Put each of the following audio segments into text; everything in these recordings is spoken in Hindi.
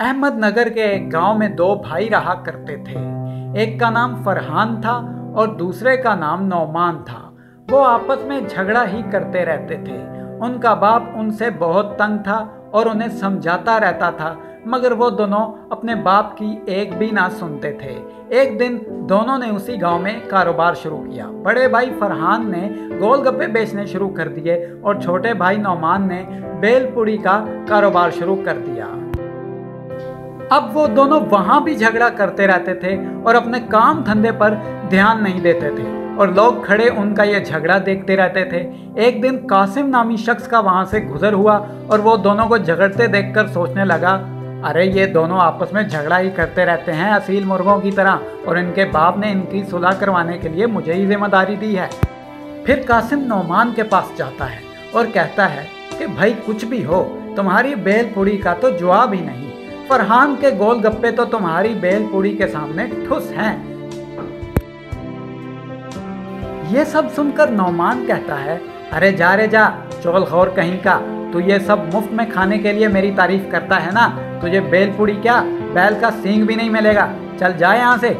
अहमदनगर के एक गांव में दो भाई रहा करते थे। एक का नाम फरहान था और दूसरे का नाम नौमान था। वो आपस में झगड़ा ही करते रहते थे। उनका बाप उनसे बहुत तंग था और उन्हें समझाता रहता था, मगर वो दोनों अपने बाप की एक भी ना सुनते थे। एक दिन दोनों ने उसी गांव में कारोबार शुरू किया। बड़े भाई फरहान ने गोलगप्पे बेचने शुरू कर दिए और छोटे भाई नौमान ने बेलपुड़ी का कारोबार शुरू कर दिया। अब वो दोनों वहां भी झगड़ा करते रहते थे और अपने काम धंधे पर ध्यान नहीं देते थे और लोग खड़े उनका ये झगड़ा देखते रहते थे। एक दिन कासिम नामी शख्स का वहां से गुजर हुआ और वो दोनों को झगड़ते देखकर सोचने लगा, अरे ये दोनों आपस में झगड़ा ही करते रहते हैं असील मुर्गों की तरह, और इनके बाप ने इनकी सुलह करवाने के लिए मुझे ही जिम्मेदारी दी है। फिर कासिम नौमान के पास जाता है और कहता है कि भाई कुछ भी हो, तुम्हारी बेलपुड़ी का तो जवाब ही नहीं। फरहान के गोलगप्पे तो तुम्हारी बेलपुड़ी के सामने ठुस हैं। ये सब सुनकर नौमान कहता है, अरे जा रे जा, चोलखोर कहीं का, तू ये सब मुफ्त में खाने के लिए मेरी तारीफ करता है ना? तुझे बेलपुड़ी क्या, बैल का सींग भी नहीं मिलेगा, चल जा यहाँ से।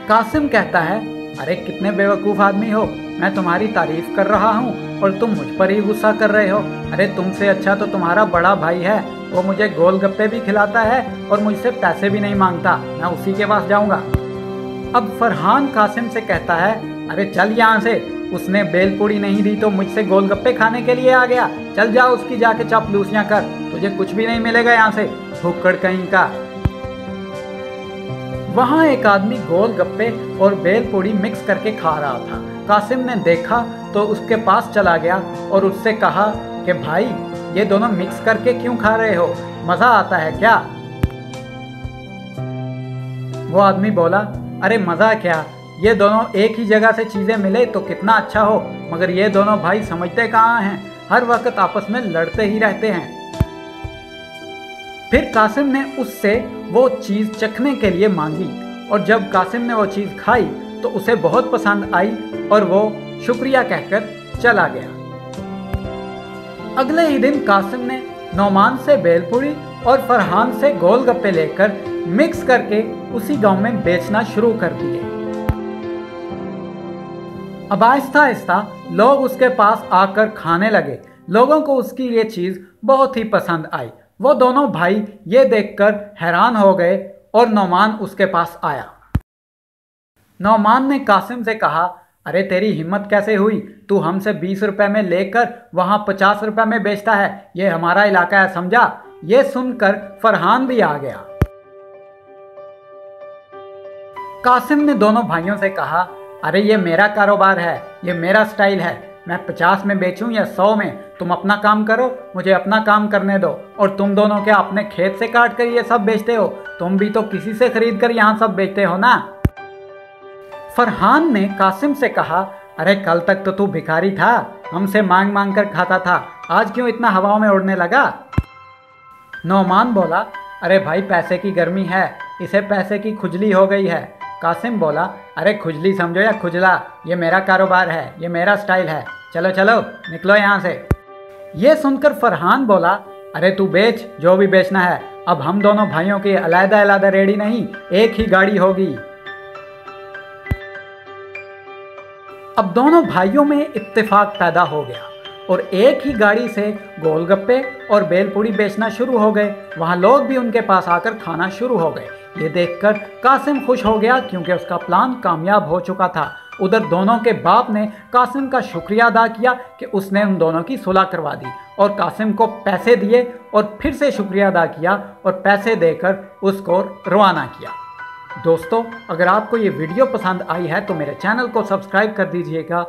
कासिम कहता है, अरे कितने बेवकूफ आदमी हो, मैं तुम्हारी तारीफ कर रहा हूँ और तुम मुझ पर ही गुस्सा कर रहे हो। अरे तुमसे अच्छा तो तुम्हारा बड़ा भाई है, वो मुझे गोलगप्पे भी खिलाता है और मुझसे पैसे भी नहीं मांगता, मैं उसी के पास जाऊंगा। अब फरहान कासिम से कहता है, अरे चल यहाँ से, उसने बेलपुड़ी नहीं दी तो मुझसे गोलगप्पे खाने के लिए आ गया, चल जा उसकी जाके चापलूसियां कर, तुझे कुछ भी नहीं मिलेगा यहाँ से, भुक्कड़ कहीं का। वहां एक आदमी गोलगप्पे और बेलपुड़ी मिक्स करके खा रहा था। कासिम ने देखा तो उसके पास चला गया और उससे कहा कि भाई ये दोनों मिक्स करके क्यों खा रहे हो, मजा आता है क्या? वो आदमी बोला, अरे मजा क्या, ये दोनों एक ही जगह से चीजें मिले तो कितना अच्छा हो, मगर ये दोनों भाई समझते कहाँ हैं, हर वक्त आपस में लड़ते ही रहते हैं। फिर कासिम ने उससे वो चीज चखने के लिए मांगी और जब कासिम ने वो चीज खाई तो उसे बहुत पसंद आई और वो शुक्रिया कहकर चला गया। अगले ही दिन कासिम ने नौमान से बेलपुड़ी और फरहान से गोलगप्पे लेकर मिक्स करके उसी गांव में बेचना शुरू कर दिए। अब आहिस्ता आहिस्ता लोग उसके पास आकर खाने लगे। लोगों को उसकी ये चीज बहुत ही पसंद आई। वो दोनों भाई ये देखकर हैरान हो गए और नौमान उसके पास आया। नौमान ने कासिम से कहा, अरे तेरी हिम्मत कैसे हुई, तू हमसे 20 रुपए में लेकर वहां 50 रुपए में बेचता है, ये हमारा इलाका है, समझा? ये सुनकर फरहान भी आ गया। कासिम ने दोनों भाइयों से कहा, अरे ये मेरा कारोबार है, ये मेरा स्टाइल है, मैं 50 में बेचूं या 100 में, तुम अपना काम करो, मुझे अपना काम करने दो। और तुम दोनों क्या अपने खेत से काट कर ये सब बेचते हो? तुम भी तो किसी से खरीद कर यहाँ सब बेचते हो ना? फरहान ने कासिम से कहा, अरे कल तक तो तू भिखारी था, हमसे मांग मांग कर खाता था, आज क्यों इतना हवाओं में उड़ने लगा? नौमान बोला, अरे भाई पैसे की गर्मी है, इसे पैसे की खुजली हो गई है। कासिम बोला, अरे खुजली समझो या खुजला, ये मेरा कारोबार है, ये मेरा स्टाइल है, चलो चलो निकलो यहाँ से। ये सुनकर फरहान बोला, अरे तू बेच जो भी बेचना है, अब हम दोनों भाइयों की अलग अलग रेडी नहीं, एक ही गाड़ी होगी। अब दोनों भाइयों में इत्तेफाक पैदा हो गया और एक ही गाड़ी से गोलगप्पे और बेलपुड़ी बेचना शुरू हो गए। वहां लोग भी उनके पास आकर खाना शुरू हो गए। ये देखकर कासिम खुश हो गया क्योंकि उसका प्लान कामयाब हो चुका था। उधर दोनों के बाप ने कासिम का शुक्रिया अदा किया कि उसने उन दोनों की सुलह करवा दी और कासिम को पैसे दिए और फिर से शुक्रिया अदा किया और पैसे देकर उसको रवाना किया। दोस्तों, अगर आपको ये वीडियो पसंद आई है तो मेरे चैनल को सब्सक्राइब कर दीजिएगा,